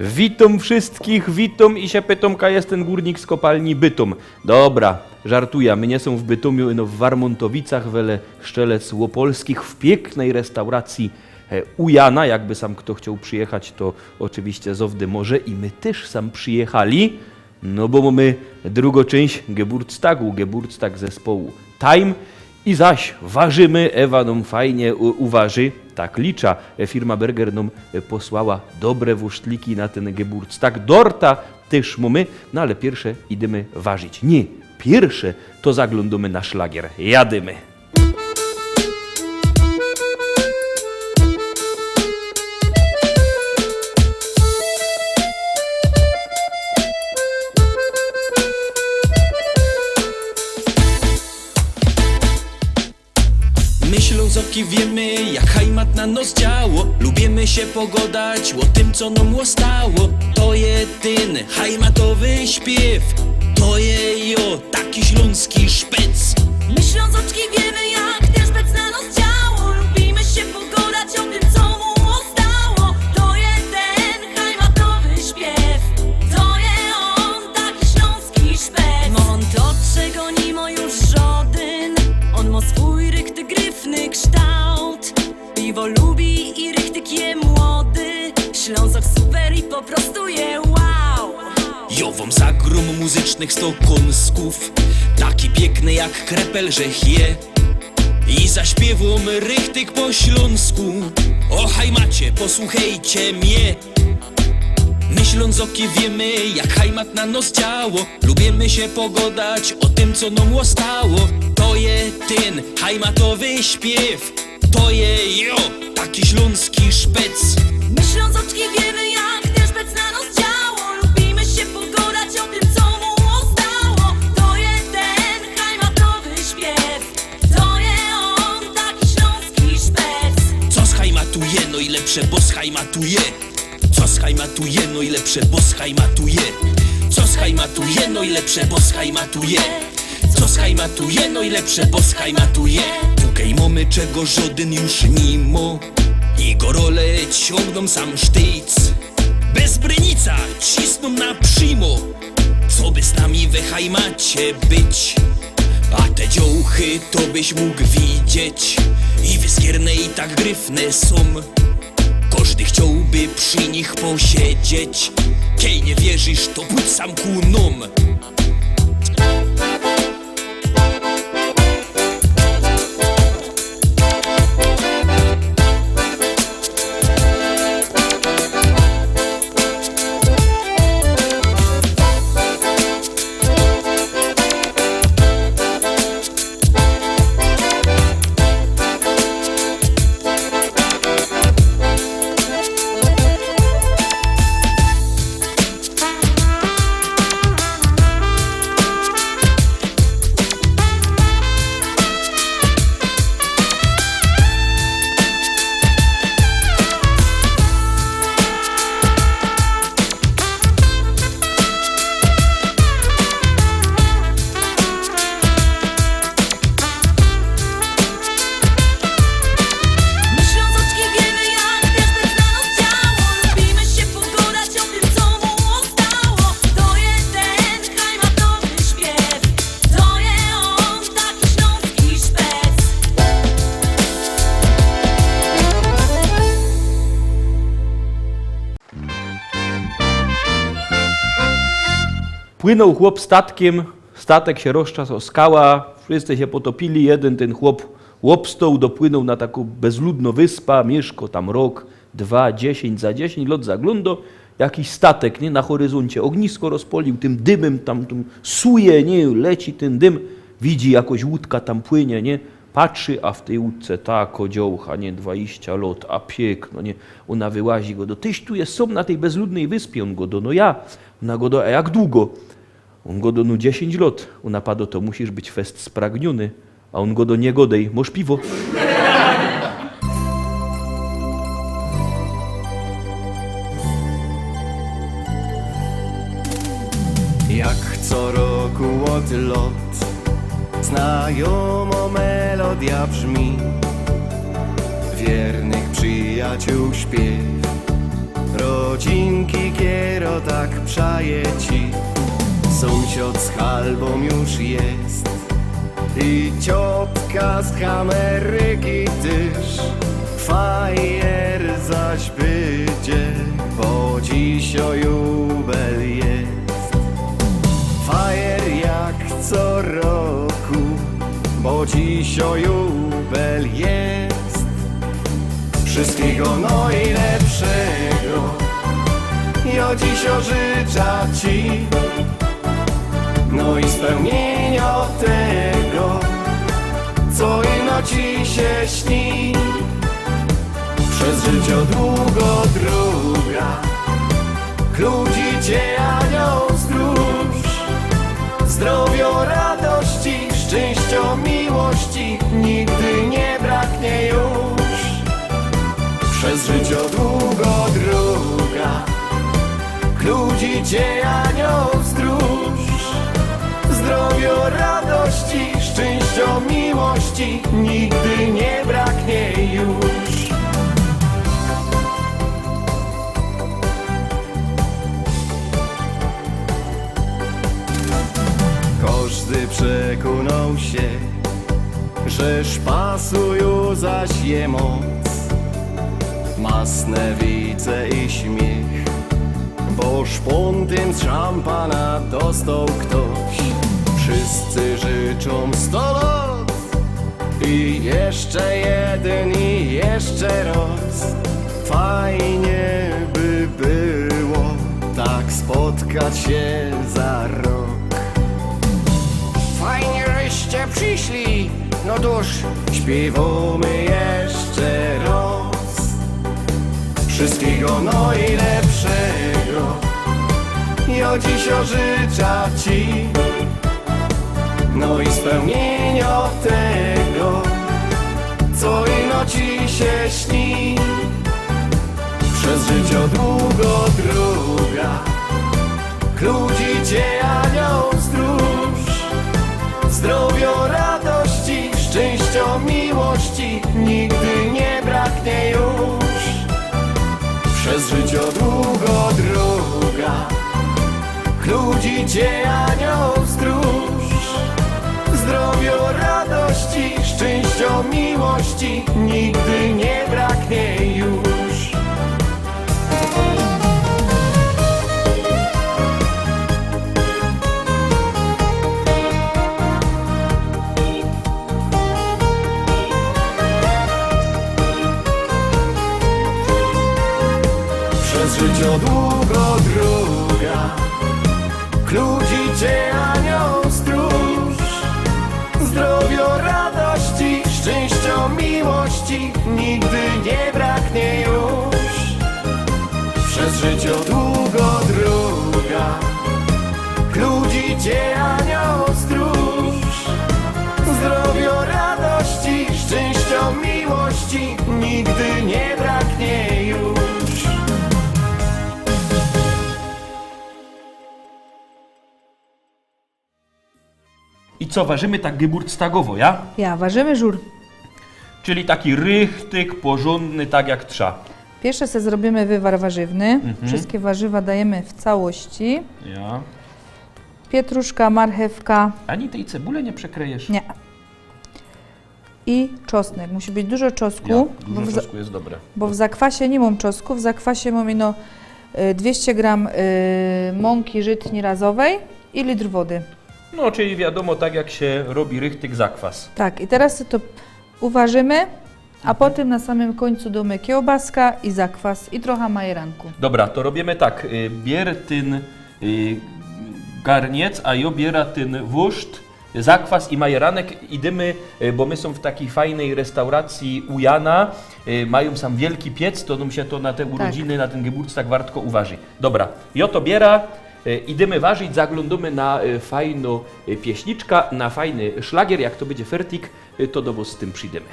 Witam wszystkich, witam i się pytam, ka jest ten górnik z kopalni Bytom. Dobra, żartuję, my nie są w Bytomiu, no w Warmontowicach, wele Szczelec Łopolskich, w pięknej restauracji u Jana. Jakby sam kto chciał przyjechać, to oczywiście zowdy może i my też sam przyjechali, no bo mamy drugą część Geburtstag zespołu Time. I zaś ważymy, Ewa nam fajnie uważy, tak licza. Firma Berger nam posłała dobre wusztliki na ten Geburtstag. Dorta też mamy, no ale pierwsze idziemy ważyć. Nie, pierwsze to zaglądamy na szlagier. Jadymy. My Ślązoki wiemy, jak hajmat na nos działo. Lubimy się pogodać o tym, co nam stało. To jedyny hajmatowy śpiew. To je jo, taki śląski szpec. My Ślązoczki wiemy, jak ten szpec na nos działo. Lubimy się pogodać o tym, co mu stało. To jeden hajmatowy śpiew. To je on, taki śląski szpec. On to, czego nie ma już żaden. On ma swój rychty gryfny kształt. Piwo lubi i rychtyk je młody. Ślązok super i po prostu je wow. Jo wam zagrom muzycznych sto kąsków. Taki piękny jak krepel, że je. I zaśpiewam rychtyk po śląsku. O hajmacie, posłuchajcie mnie. My Ślązoki wiemy, jak hajmat na nos działo. Lubimy się pogodać o tym, co nam stało. To je ten hajmatowy śpiew. To je jo, taki śląski szpec. My Ślązoczki wiemy, jak ten szpec na nos działo. Lubimy się pogodać o tym, co mu stało. To jeden hajmatowy śpiew. To je on, taki śląski szpec. Co schajmatuje, no i lepsze, bo schajmatuje. Co schajmatuje, no i lepsze, bo schajmatuje. Co schajmatuje, no i lepsze, bo schajmatuje. Co schajmatuje, no i lepsze, bo schajmatuje. Tukej mamy czego żaden już nie ma. I gorole ciągną sam sztyc. Bez brynica cisną na przymo. Co by z nami we hajmacie być? A te dziołchy to byś mógł widzieć. I wyskierne i tak gryfne są. Każdy chciałby przy nich posiedzieć. Kiej nie wierzysz, to pójdź sam ku nam. My Ślązoczki wiemy, jak ten szpec na nos działo. Lubimy się pogodać o tym, co mu stało. To jeden hajmatowy śpiew. To je on, taki śląski szpec. Płynął chłop statkiem, statek się rozczasł o skała, wszyscy się potopili, jeden ten chłop łopstął, dopłynął na taką bezludną wyspę, mieszkał tam rok, 2, 10 za 10, lot zaglądał, jakiś statek, nie, na horyzoncie, ognisko rozpolił, tym dymem tam suje, nie, leci ten dym, widzi jakoś łódka tam płynie, nie, patrzy, a w tej łódce ta koziołcha, nie, 20 lot, a piękno, nie, ona wyłazi go do, tyś tu jest sam na tej bezludnej wyspie, on go do, no ja, ona go do, a jak długo? On go do, no 10 lot, ona padło, to musisz być fest spragniony, a on go do, nie godej, moż piwo. Jak co roku odlot, znajomo melodia brzmi. Wiernych przyjaciół śpiew, godzinki kiero tak przaje ci. Sąsiad z halbą już jest i ciotka z Ameryki też. Fajer zaś będzie, bo dziś o jubel jest. Fajer jak co roku, bo dziś o jubel jest. Wszystkiego najlepszego, ja dziś życzę ci. No i spełnienia tego, co ino ci się śni. Przez życie długo droga, ludzi cię anioł stróż. Zdrowia, radości, szczęścia, miłości nigdy nie braknie już. Przez życie długo droga, ludzi cię anioł stróż. Zdrowia, radości, szczęścia, miłości nigdy nie braknie już. Każdy przekonał się, że szpasują zaś je moc. Masne wice i śmiech, bo szpontem z szampana dostał ktoś. Wszyscy życzą 100 lat i jeszcze jeden i jeszcze raz. Fajnie by było tak spotkać się za rok. Fajnie, żeście przyszli, no cóż, śpiewamy jeszcze raz. Wszystkiego najlepszego, ja dziś życzę ci. No i spełnienia tego, co ino ci się śni. Przez życie długo droga, ludzi cię anioł stróż. Zdrowia, radości, szczęścia, miłości nigdy nie braknie już. Przez życie długo droga, ludzi cię anioł stróż. Zdrowia, radości, szczęścia, miłości nigdy nie braknie już. Przez życie długo droga, ludzi cię anioł stróż. Zdrowia, radości, szczęścia, miłości nigdy nie braknie już. Przez życie długo droga, ludzi cię anioł stróż. Zdrowia, radości, szczęścia, miłości nigdy nie braknie już. I co, ważymy tak geburtstagowo, ja? Ja, ważymy żur. Czyli taki rychtyk porządny, tak jak trzeba. Pierwsze sobie zrobimy wywar warzywny. Wszystkie warzywa dajemy w całości. Ja. Pietruszka, marchewka, Ani tej cebuli nie przekrejesz? nie. I czosnek. Musi być dużo czosnku, Ja, bo, dużo czosnku jest dobre. bo w zakwasie nie mam czosnku. W zakwasie mam ino 200 gram mąki żytniej razowej i litr wody. No, czyli wiadomo, tak jak się robi rychtyk zakwas. Tak, i teraz to uważymy, a potem na samym końcu damy kiełbaska i zakwas i trochę majeranku. Dobra, to robimy tak. Bier ten garniec, a ja biera ten wóżd, zakwas i majeranek. Idziemy, bo my są w takiej fajnej restauracji u Jana. Mają sam wielki piec, to nam się to na te urodziny, na ten Geburtstag wartko uważy. Dobra, ja to biera. Idziemy ważyć, zaglądamy na fajną pieśniczka, na fajny szlagier. Jak to będzie fertik, to do was z tym przyjdziemy.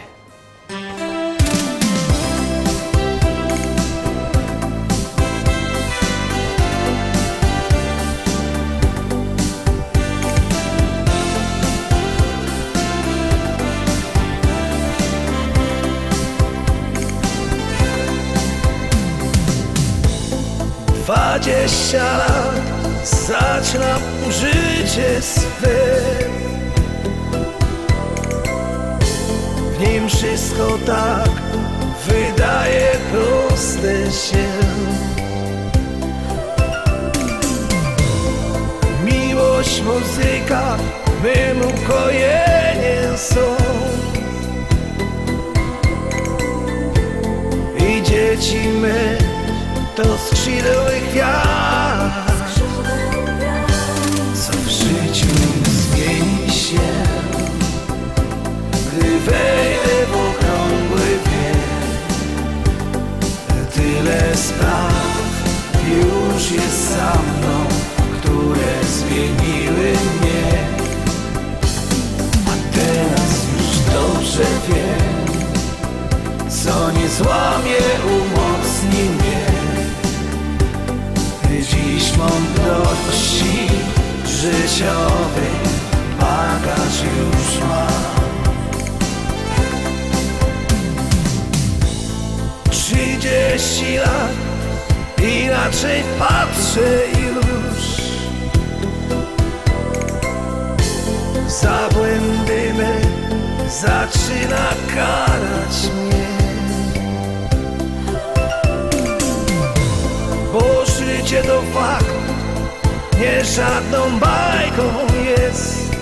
20 lat zaczynam życie swe. W nim wszystko tak wydaje proste się. Miłość, muzyka, mym ukojeniem są. I dzieci me to skrzydły gwiazd, co w życiu zmieni się, gdy wejdę w okrągły wiek. Tyle spraw już jest za mną, które zmieniły mnie. A teraz już dobrze wiem, co nie złamie, umocni mnie. Dziś mądrości życiowej bagaż już mam. 30 lat, inaczej patrzę już. Za błędy me zaczyna karać mnie. Bo życie to fakt, nie żadną bajką jest.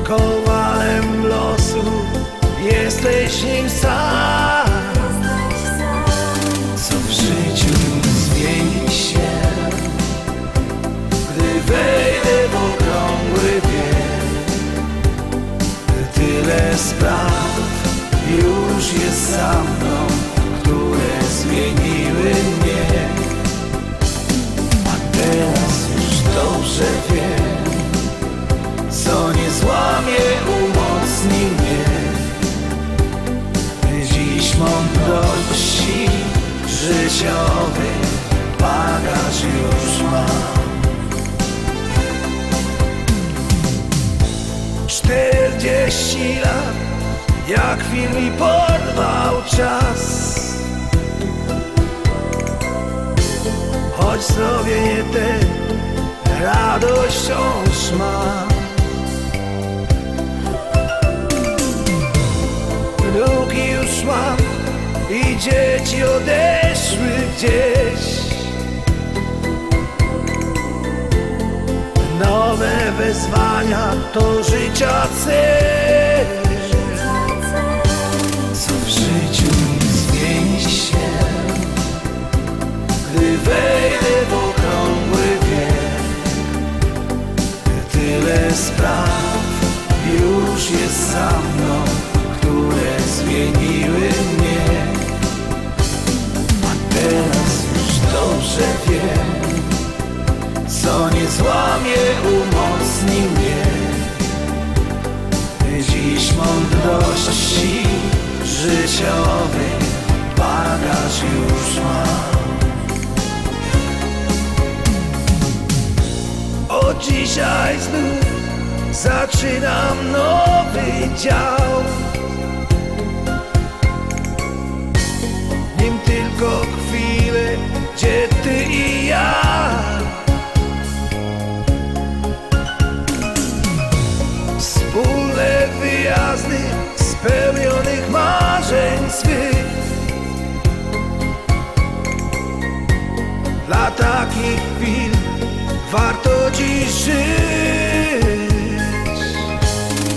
Kowalem losu jesteś nim sam. Co w życiu zmieni się, gdy wejdę w okrągły wiek. Tyle spraw już jest za mną, które zmieniły mnie. A teraz już dobrze wiem, co nie złamie, umocni mnie. Dziś mądrości życiowej bagaż już mam. 40 lat, jak film mi porwał czas. Choć zrobienie te radość wciąż mam. Wnuki już mam i dzieci odeszły gdzieś. Nowe wezwania to życia cel. Co w życiu zmieni się, gdy wejdę w okrągły wiek. Tyle spraw już jest za mną, które zmieniły mnie. A teraz już dobrze wiem, co nie złamie, umocni mnie. Dziś mądrości życiowej bagaż już mam. Od dzisiaj znów zaczynam nowy dział. Nim tylko chwilę, gdzie ty i ja. Wspólne wyjazdy spełnionych marzeń swych. Dla takich chwil warto dziś żyć.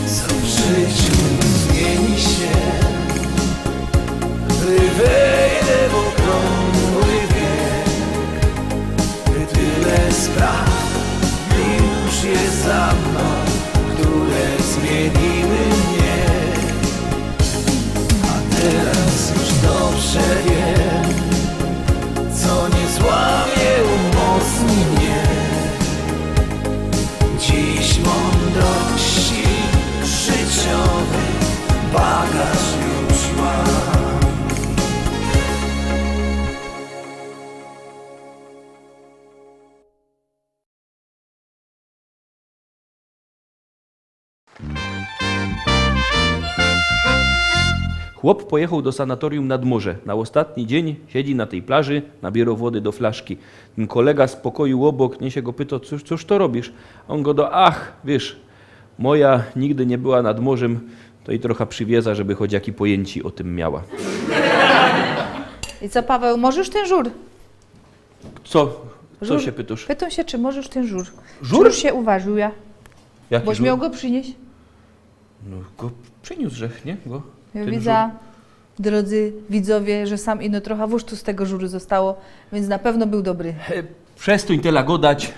Co w życiu zmieni się, gdy wejdę w okrągły wiek. Tyle spraw już jest za mną, które zmieniły mnie. A teraz już dobrze wiem, co nie złamie, umocni mnie. Dziś mądrości życiowej bagaż już mam. Chłop pojechał do sanatorium nad morze. Na ostatni dzień siedzi na tej plaży, nabiera wody do flaszki. Ten kolega z pokoju obok nie się go pyta, cóż to robisz? A on go do, ach, wiesz, moja nigdy nie była nad morzem, to i trochę przywiedza, żeby choć jaki pojęci o tym miała. I co, Paweł, możesz ten żur? Co Żur. się pytasz? Pytam się, czy możesz ten żur? Żur? Czy już się uważył ja? Jaki Boś żur? miał go przynieść? No go przyniósł, że nie? Go, Ja ten widzę, drodzy widzowie, że sam ino trochę wuszczu z tego żuru zostało, więc na pewno był dobry. Przestań tyle godać.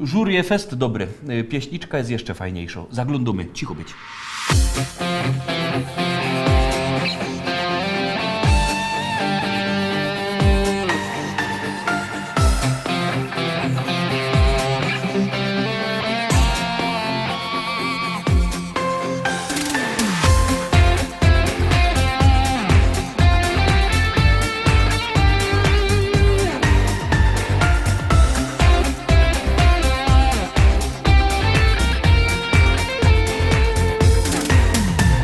Żur je fest dobry. Pieśniczka jest jeszcze fajniejsza. Zaglądamy. Cicho być.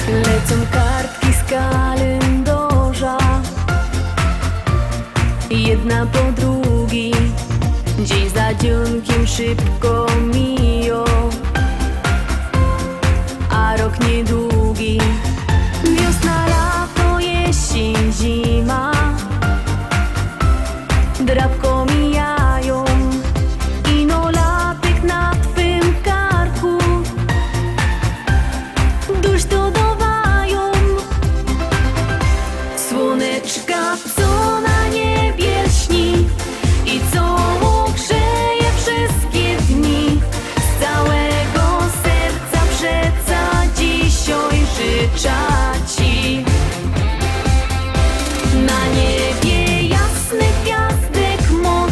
Lecą kartki z kalendarza, jedna po drugiej, dzień za dzienkiem szybko mija, a rok niedługi. Wiosna, lato, jesień, zima, drapko mijają, ino latek na twym karku. Dusz dodawają słoneczka, co na niebie śni i co grzeje wszystkie dni. Z całego serca przeca dzisiaj życzę ci. Na niebie jasny gwiazdek moc,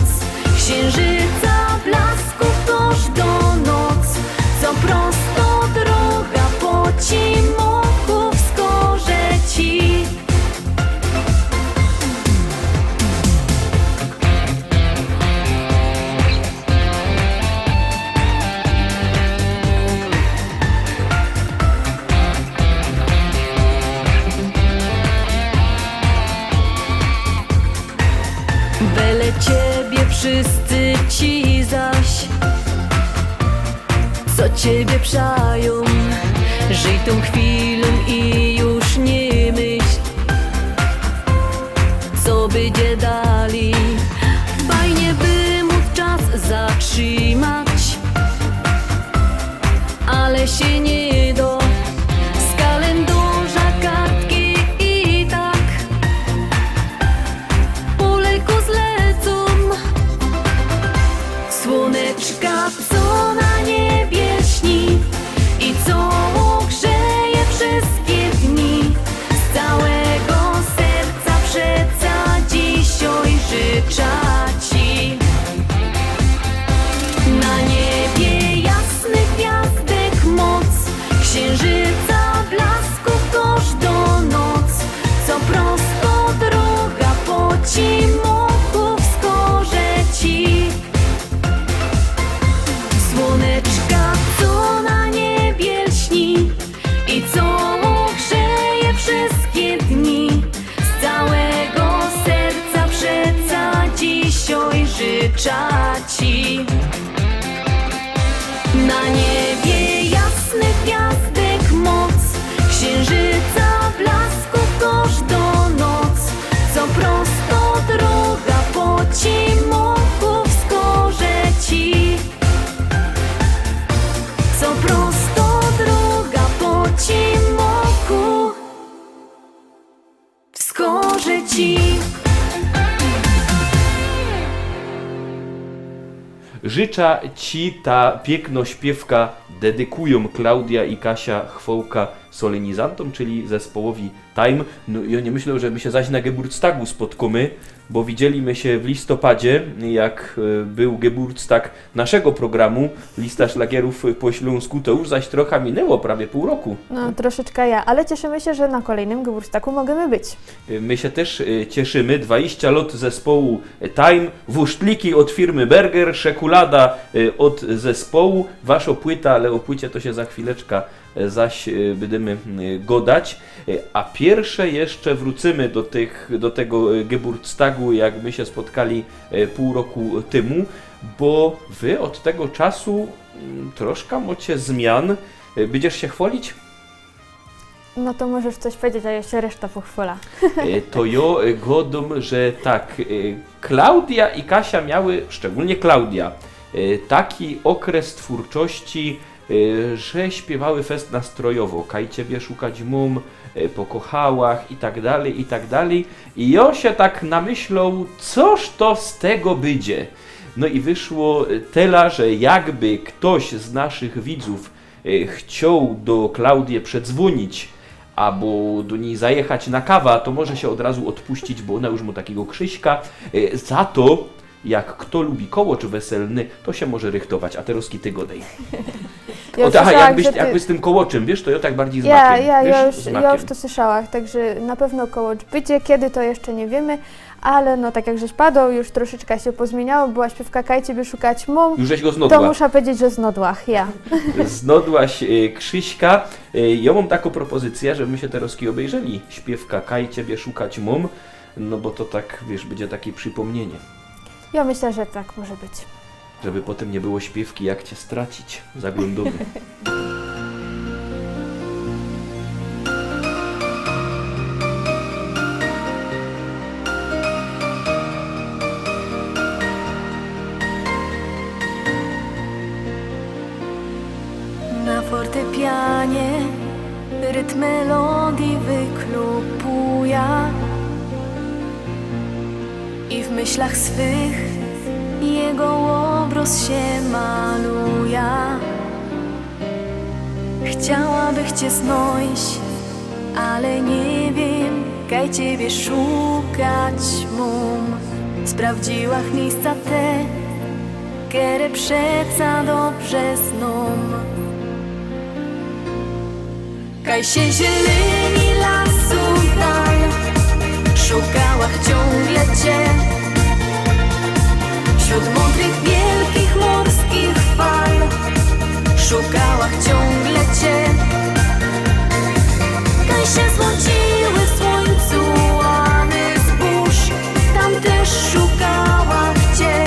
księżyca blasków toż do noc, co prosto droga po cimoku wskaże ci. Byle ciebie wszyscy ci zaś, co ciebie przają, żyj tą chwilą i już nie myśl, co będzie dalej. Fajnie by mógł czas zatrzymać, ale się nie da. Z kalendarza kartki i tak polejku zlecą. Słoneczka, co na niebie śni i co grzeje wszystkie dni. Z całego serca przeca dzisiaj życzę ci. Na niebie jasny gwiazdek moc, księżyca blasków toż do noc, co prosto droga po cimoku wskaże ci. Słoneczka, co na niebie śni i co grzeje wszystkie dni. Z całego serca przeca dzisiaj życzę ci. Na niebie jasny gwiazdek moc, księżyca blasków toż do noc, co prosto droga po cimoku wskaże ci. Co prosto droga po cimoku wskaże ci. Życzę ci ta piękno śpiewka dedykują Klaudia i Kasia Chwołka solenizantom, czyli zespołowi Time. No i oni myślą, że my się zaś na Geburtstagu spotkamy, bo widzieliśmy się w listopadzie, jak był Geburtstag naszego programu Lista Szlagierów po Śląsku, to już zaś trochę minęło, prawie pół roku. No, troszeczkę ja, ale cieszymy się, że na kolejnym Geburtstagu możemy być. My się też cieszymy. 20 lat zespołu Time, wusztliki od firmy Berger, szekulada od zespołu, wasza płyta, ale o płycie to się za chwileczkę zaś będziemy godać. A pierwsze jeszcze wrócimy do tego Geburtstagu, jak my się spotkali pół roku temu, bo wy od tego czasu troszkę macie zmian. Będziesz się chwalić? No to możesz coś powiedzieć, a jeszcze reszta pochwala. To ja godam, że tak, Klaudia i Kasia miały, szczególnie Klaudia, taki okres twórczości, że śpiewały fest nastrojowo. Kaj ciebie szukać mum, po kochałach i tak dalej, i tak dalej. I ja się tak namyślał, coż to z tego będzie. No i wyszło tyle, że jakby ktoś z naszych widzów chciał do Klaudii przedzwonić, albo do niej zajechać na kawę, to może się od razu odpuścić, bo ona już ma takiego Krzyśka. Za to, jak kto lubi kołocz weselny, to się może rychtować, a teraz ty godej. Ja Aha, słyszałam, że jakby z tym kołoczem, wiesz, to ja tak bardziej z makiem. Ja już to słyszałam, także na pewno kołocz będzie, kiedy to jeszcze nie wiemy, ale no tak jak żeś padał, już troszeczkę się pozmieniało, była śpiewka Kaj ciebie szukać mum, Już żeś go znodła. to muszę powiedzieć, że znodłach, ja. Znodłaś Krzyśka. Ja mam taką propozycję, żeby my się teraz obejrzeli. Śpiewka Kaj ciebie szukać mum, no bo to tak, wiesz, będzie takie przypomnienie. Ja myślę, że tak może być. Żeby potem nie było śpiewki, jak cię stracić. Zaglądamy. Na fortepianie rytm melodii wyklupuja i w myślach swych jego obraz się maluja. Chciałabych cię znojść, ale nie wiem, kaj ciebie szukać mum. Sprawdziłach miejsca te, które przeca dobrze znom. Kaj się zieleni lasu dal, szukałach ciągle cię. Wśród mądrych, wielkich morskich fal, szukałach ciągle cię. Kaj się złociły w słońcu łany zbóż, tam też szukałach cię.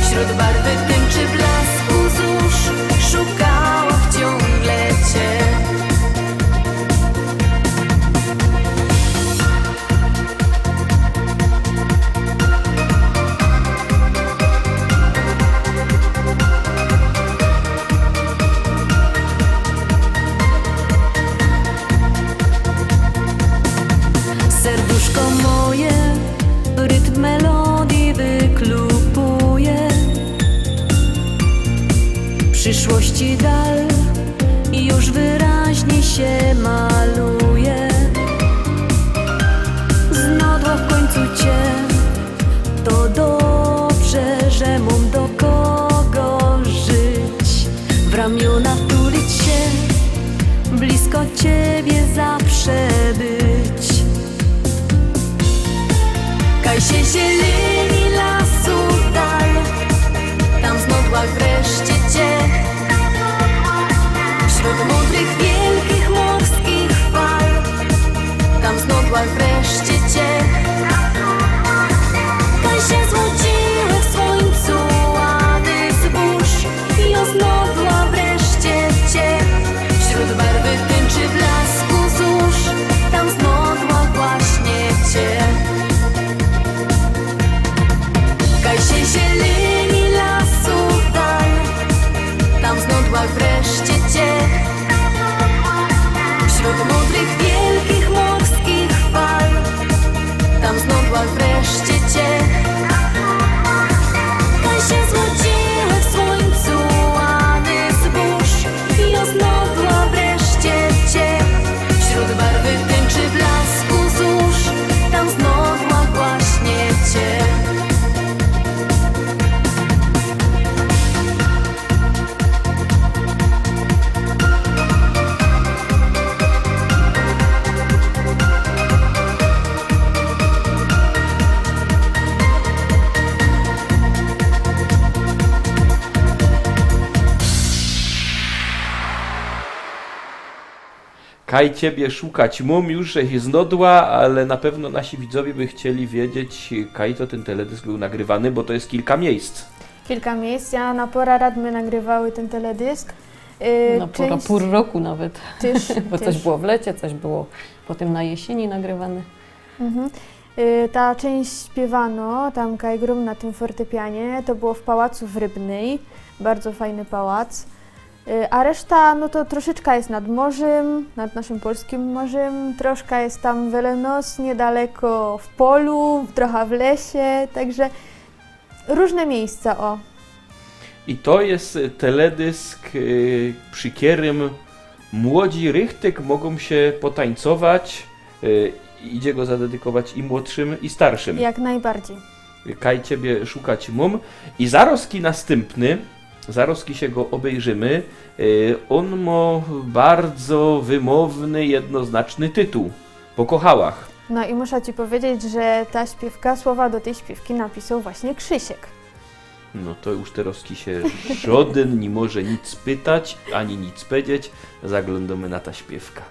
Wśród barwy tęczy blasku zórz, szukałach ciągle cię. Serduszko moje, rytm melodii wyklupuje. Przyszłości dal już wyraźnie się maluje. Znodła w końcu cię, to dobrze, że mam do kogo żyć. W ramiona tulić się, blisko ciebie zawsze być. Kaj się zieleni lasu dal, tam znodłach wreszcie cię. Wśród mądrych, wielkich morskich fal, tam znodłach wreszcie cię. Kaj się złociły w słońcu łany zbóż, i oznodła wreszcie cię. Wśród barwy tęczy blasku zórz, tam znodła właśnie cię. Kaj ciebie szukać mum, już się znodła, ale na pewno nasi widzowie by chcieli wiedzieć, kaj to ten teledysk był nagrywany, bo to jest kilka miejsc. Kilka miejsc, ja na Poraad my nagrywały ten teledysk. No pół roku nawet, Tyż, bo coś było w lecie, coś było potem na jesieni nagrywane. Mhm. Ta część śpiewano, tam kaj grum na tym fortepianie, to było w Pałacu w Rybnej, bardzo fajny pałac. A reszta, no to troszeczkę jest nad morzem, nad naszym polskim morzem, troszkę jest tam w Elenos, niedaleko w polu, trochę w lesie, także różne miejsca, o. I to jest teledysk, przy którym młodzi rychtyk mogą się potańcować. Idzie go zadedykować i młodszym, i starszym. Jak najbardziej. Kaj ciebie szukać mum. I zaroski następny, zaroski się go obejrzymy. On ma bardzo wymowny, jednoznaczny tytuł. Po kochałach. No i muszę Ci powiedzieć, że ta śpiewka, słowa do tej śpiewki napisał właśnie Krzysiek. No to już teraz się żaden nie może nic pytać, ani nic powiedzieć. Zaglądamy na ta śpiewka.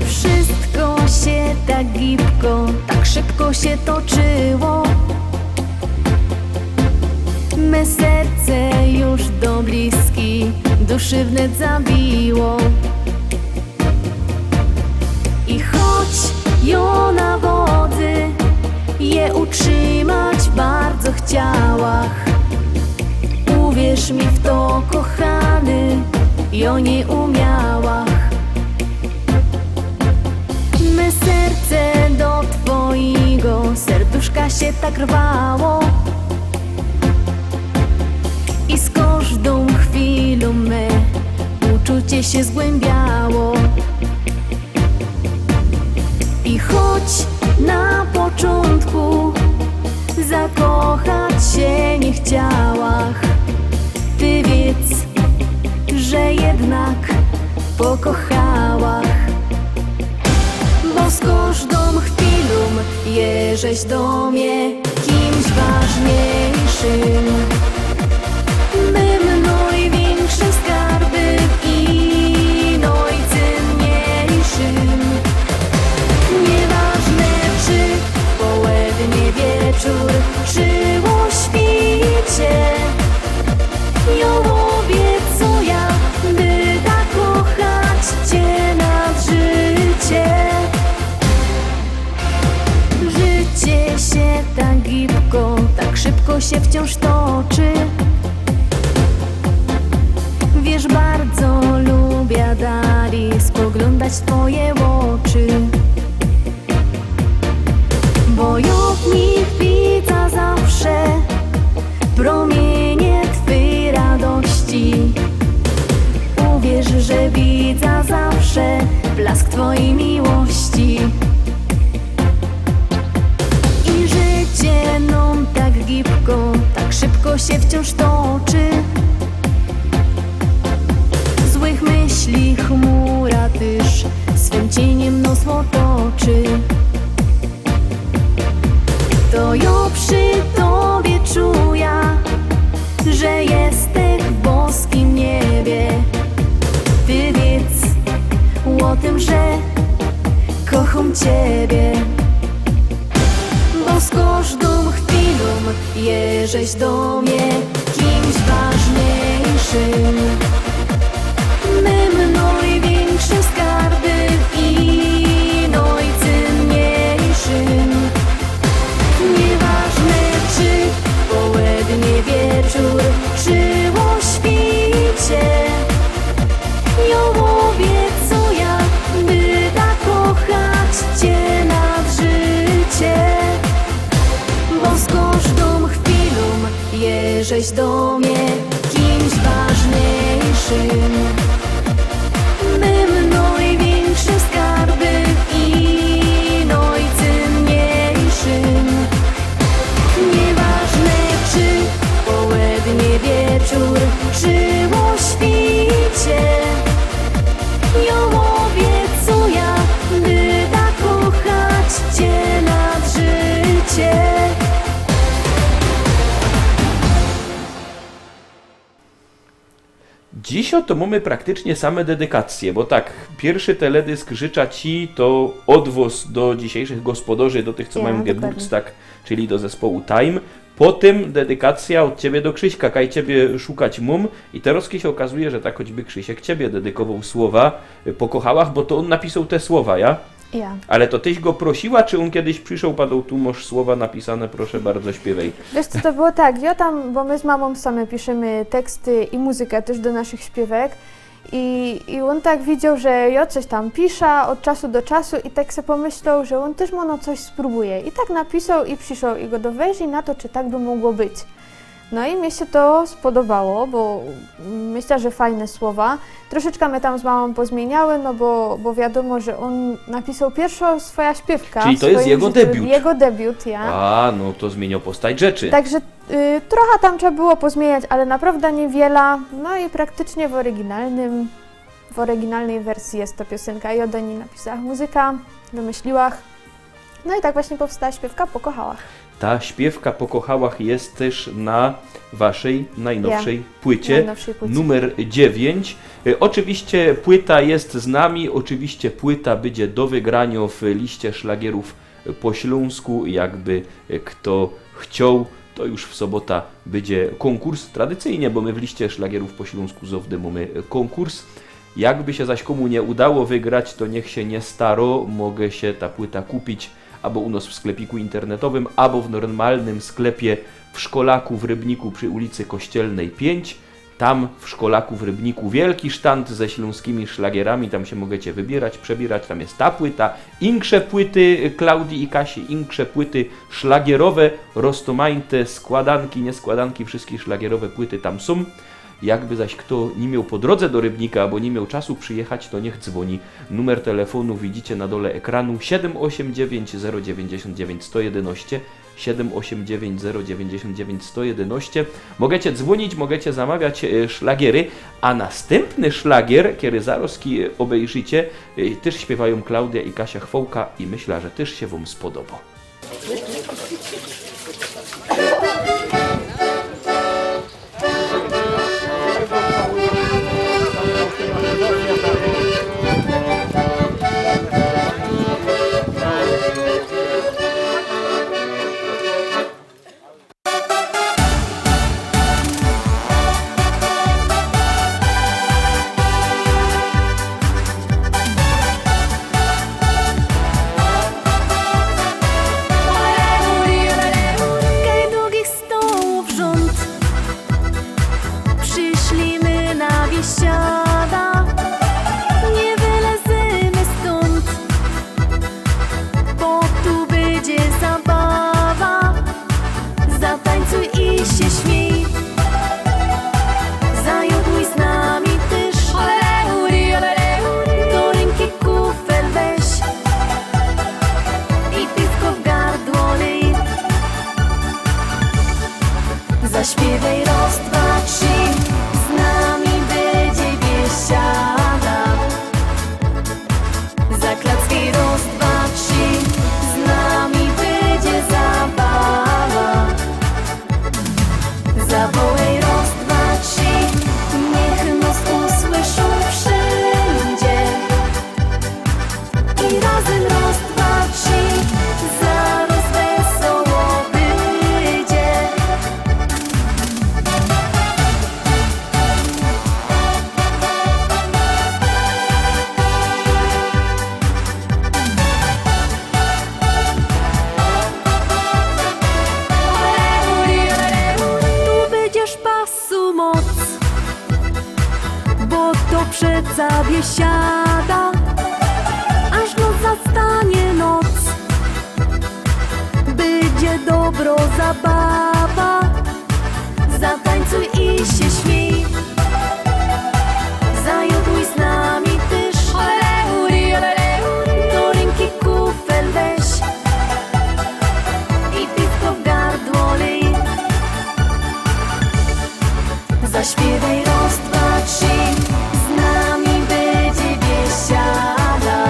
Wszystko się tak gibko, tak szybko się toczyło. Me serce już do bliski duszy wnet zabiło. I choć ją na wody je utrzymać bardzo chciałach, uwierz mi w to, kochany, ją nie umiałach. Me serce do twojego serduszka się tak rwało i z każdą chwilą me uczucie się zgłębiało. I choć na początku zakochać się nie chciałach, ty wiedz, że jednak pokochałach. Bo z każdą chwilą jeżeś do mnie kimś ważniejszym, mym największym skarbem i najcenniejszym. Nieważne czy południe, wieczór, czy o świcie, ją obiecuję, by tak kochać cię nad życie. Życie się tak gibko, tak szybko się wciąż toczy. Wiesz, bardzo lubię dali spoglądać w twoje oczy. Bo ja w nich widzę zawsze promienie twej radości. Uwierz, że widzę zawsze blask twojej miłości. I życie nam tak gibko, tak szybko się wciąż toczy. Złych myśli chmura tyż swym cieniem nos otoczy. To ja przy tobie czuję, że jesteś w boskim niebie. Ty wiedz o tym, że kocham ciebie. Bo z każdą chwilą jeżeś do mnie kimś ważniejszym, mym największym skarbem i najcenniejszym. Nieważne czy południe, wieczór, czy o świcie, ją obiecuję, by tak kochać cię nad życie. Bo z każdą chwilą jeżeś do mnie kimś ważniejszym, mym największym skarbem i najcenniejszym. Nieważne czy południe, wieczór, czy o świcie, ją obiecuję, by tak kochać cię nad życie. Dzisiaj to mamy praktycznie same dedykacje, bo tak, pierwszy teledysk Życza Ci to odwoz do dzisiejszych gospodarzy, do tych, co Ja, mają dokładnie. Geburtstag, czyli do zespołu Time. Potem dedykacja od Ciebie do Krzyśka, kaj Ciebie szukać mum. I teraz się okazuje, że tak choćby Krzysiek Ciebie dedykował słowa po kochałach, bo to on napisał te słowa, ja? Ja. Ale to Tyś go prosiła, czy on kiedyś przyszedł, padał tu, masz słowa napisane, proszę bardzo, śpiewaj. Wiesz co, to było tak, ja tam, bo my z mamą same piszemy teksty i muzykę też do naszych śpiewek i on tak widział, że ja coś tam piszę od czasu do czasu i tak sobie pomyślał, że on też no coś spróbuje. I tak napisał i przyszedł i go dowieźli na to, czy tak by mogło być. No i mi się to spodobało, bo myślę, że fajne słowa. Troszeczkę my tam z mamą pozmieniały, no bo wiadomo, że on napisał pierwsza swoja śpiewka. Czyli to w jest swoim jego życiu. debiut. Jego debiut, ja. A, no to zmieniał postać rzeczy. Także trochę tam trzeba było pozmieniać, ale naprawdę niewiele. No i praktycznie w oryginalnej wersji jest to piosenka. Ja do niej napisała muzyka, wymyśliła. No i tak właśnie powstała śpiewka po kochałach. Ta śpiewka po kochałach jest też na Waszej najnowszej płycie, Najnowszej płycie. numer 9. Oczywiście płyta jest z nami, oczywiście płyta będzie do wygrania w liście szlagierów po śląsku, jakby kto chciał. To już w sobota będzie konkurs, tradycyjnie, bo my w liście szlagierów po śląsku zawsze mamy konkurs. Jakby się zaś komu nie udało wygrać, to niech się nie staro, mogę się ta płyta kupić albo u nas w sklepiku internetowym, albo w normalnym sklepie w Szkolaku w Rybniku przy ulicy Kościelnej 5. Tam w Szkolaku w Rybniku wielki sztand ze śląskimi szlagierami, tam się możecie wybierać, przebierać, tam jest ta płyta, inkrze płyty Klaudii i Kasi, inkrze płyty szlagierowe, roztomajte składanki, nieskładanki, wszystkie szlagierowe płyty tam są. Jakby zaś kto nie miał po drodze do Rybnika, albo nie miał czasu przyjechać, to niech dzwoni. Numer telefonu widzicie na dole ekranu 789 099 111 789 099 111. Możecie dzwonić, możecie zamawiać szlagiery, a następny szlagier, kiedy zaraz obejrzycie, też śpiewają Klaudia i Kasia Chwołka i myślę, że też się Wam spodoba. Kaj długich stołów rząd, przyszli my na biesiada, nie wylezymy stąd, bo tu będzie zabawa, zatańcuj i się śmiej, zajoduj z nami też, do ręki kufel weź i piwko w gardło lej. Zaśpiewaj raz, dwa, trzy, z nami będzie biesiada. Zaklacki raz, dwa, trzy, z nami będzie zabawa. Zawołaj raz, dwa, trzy, niech nas usłyszą wszędzie. I razem raz, dwa, trzy, zaraz wesoło będzie. Tu będziesz pasu moc, bo to przeca biesiada, aż noc zastanie noc. Będzie dobro zabawa, zatańcuj i się śmiej, zajoduj z nami też, do ręki kufel weź i piwko w gardło lej. Zaśpiewaj raz, dwa, trzy, z nami będzie biesiada.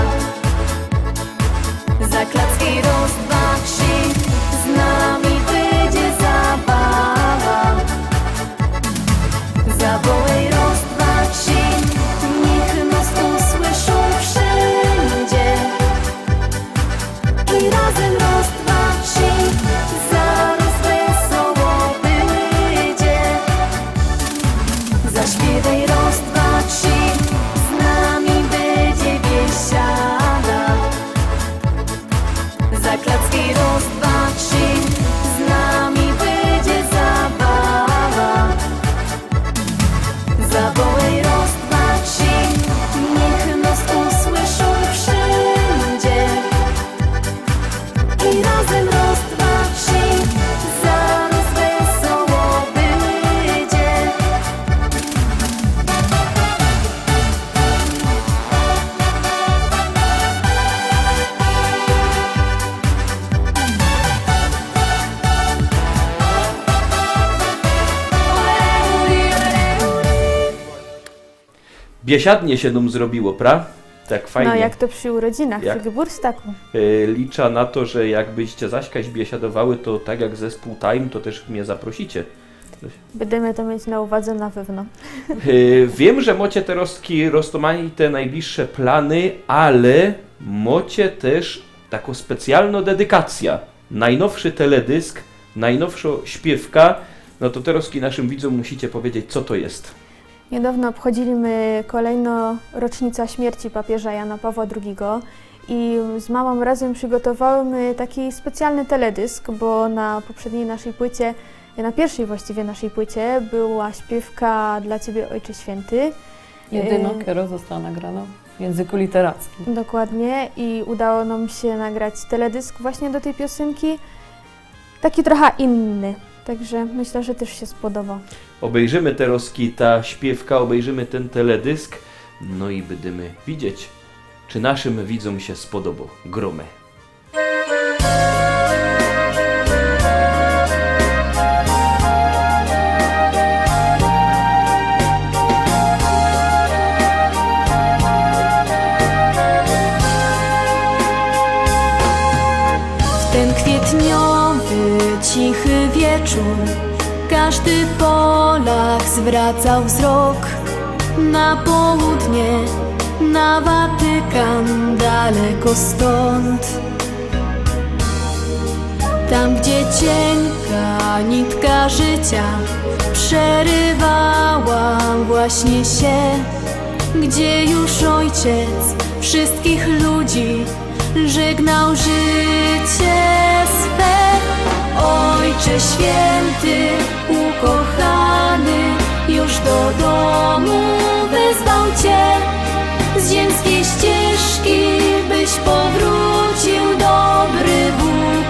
Zaklacki raz, dwa, trzy, z nami będzie zabawa. Biesiadnie się nam zrobiło, pra? Tak fajnie. No jak to przy urodzinach, Jak? przy Geburtstagu. Liczę na to, że jakbyście Zaśkaś biesiadowały, to tak jak zespół Time, to też mnie zaprosicie. Będziemy to mieć na uwadze na pewno. Wiem, że macie te roztomani te najbliższe plany, ale macie też taką specjalną dedykację. Najnowszy teledysk, najnowsza śpiewka. No to teraz naszym widzom musicie powiedzieć, co to jest. Niedawno obchodziliśmy kolejną rocznicę śmierci papieża Jana Pawła II i z mamą razem przygotowałyśmy taki specjalny teledysk, bo na poprzedniej naszej płycie, na pierwszej właściwie naszej płycie była śpiewka Dla Ciebie Ojcze Święty. Jedyna, która została nagrana w języku literackim. Dokładnie i udało nam się nagrać teledysk właśnie do tej piosenki, taki trochę inny, także myślę, że też się spodoba. Obejrzymy teraz ta śpiewka, obejrzymy ten teledysk, no i będziemy widzieć, czy naszym widzom się spodoba. Gromy. W ten kwietniowy, cichy wieczór każdy Polak zwracał wzrok na południe, na Watykan, daleko stąd. Tam, gdzie cienka nitka życia przerywała właśnie się, gdzie już ojciec wszystkich ludzi żegnał życie swe. Ojcze święty, ukochany, już do domu wezwał Cię. Z ziemskiej ścieżki byś powrócił, dobry Bóg.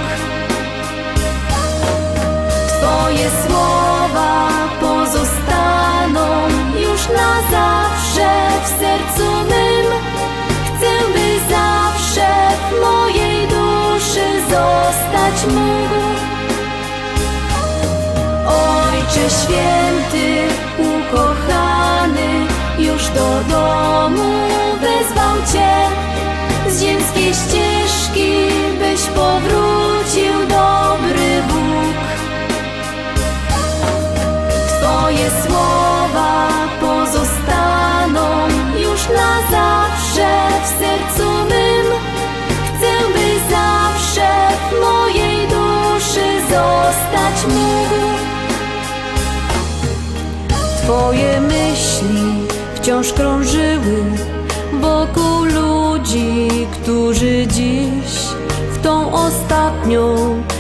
Twoje słowa pozostaną już na zawsze w sercu mym. Chcę, by zawsze w mojej duszy zostać mógł. Ojcze święty, ukochany, już do domu wezwał Cię. Z ziemskiej ścieżki byś powrócił, dobry Bóg. Twoje słowa pozostaną już na zawsze w sercu mym. Chcę, by zawsze w mojej duszy zostać mógł. Twoje myśli wciąż krążyły wokół ludzi, którzy dziś w tą ostatnią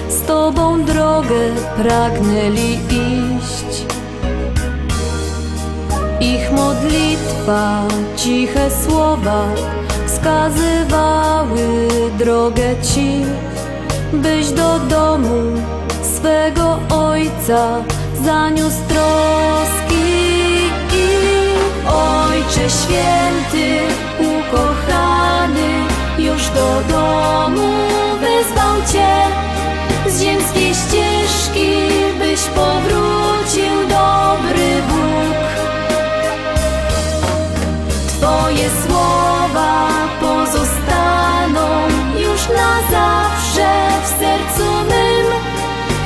z Tobą drogę pragnęli iść. Ich modlitwa, ciche słowa wskazywały drogę Ci, byś do domu swego Ojca zaniósł troski. Ojcze święty, ukochany, już do domu wezwał Cię. Z ziemskiej ścieżki byś powrócił, dobry Bóg. Twoje słowa pozostaną już na zawsze w sercu mym.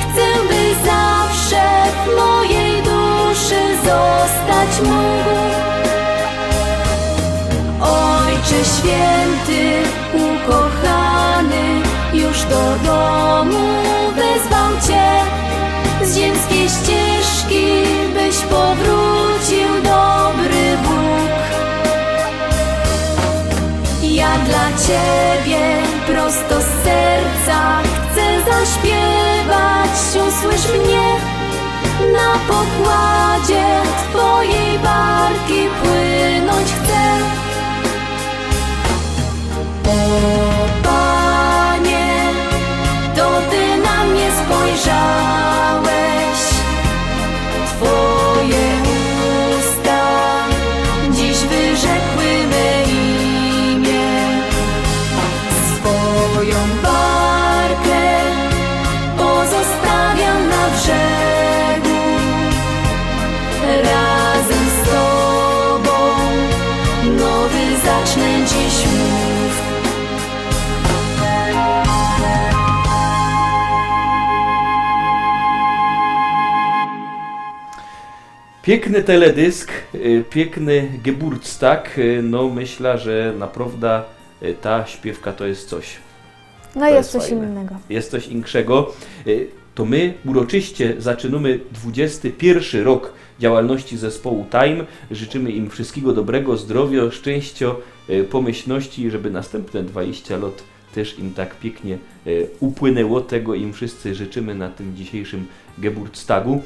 Chcę, by zawsze w mojej duszy zostać mógł. Ojcze święty, ukochany, już do domu wezwał Cię. Z ziemskiej ścieżki byś powrócił, dobry Bóg. Ja dla Ciebie prosto z serca chcę zaśpiewać, usłysz mnie. Na pokładzie Twojej barki płynąć chcę. O Panie, to Ty na mnie spojrzałeś. Twoje usta dziś wyrzekły me imię. Swoją barkę pozostawiam na brzegu. Razem z Tobą zacznę dziś mów. Piękny teledysk, piękny Geburtstag, no myślę, że naprawdę ta śpiewka to jest coś. No To jest jest coś fajne. innego. Jest coś inkszego. To my uroczyście zaczynamy 21 rok działalności zespołu Time. Życzymy im wszystkiego dobrego, zdrowia, szczęścia, pomyślności, żeby następne 20 lat też im tak pięknie upłynęło. Tego im wszyscy życzymy na tym dzisiejszym Geburtstagu.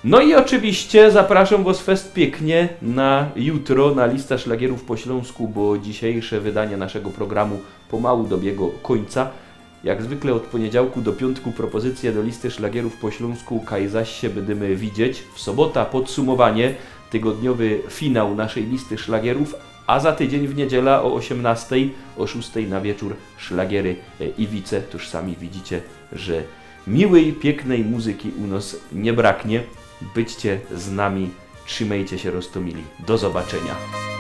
No i oczywiście zapraszam Was fest pięknie na jutro na listę szlagierów po śląsku, bo dzisiejsze wydanie naszego programu pomału dobiega końca. Jak zwykle od poniedziałku do piątku propozycje do listy szlagierów po śląsku, kaj zaś się będziemy widzieć. W sobota podsumowanie, tygodniowy finał naszej listy szlagierów, a za tydzień w niedziela o 18, o 6 na wieczór szlagiery Iwice. Tuż sami widzicie, że miłej, pięknej muzyki u nas nie braknie. Byćcie z nami, trzymajcie się roztomili. Do zobaczenia.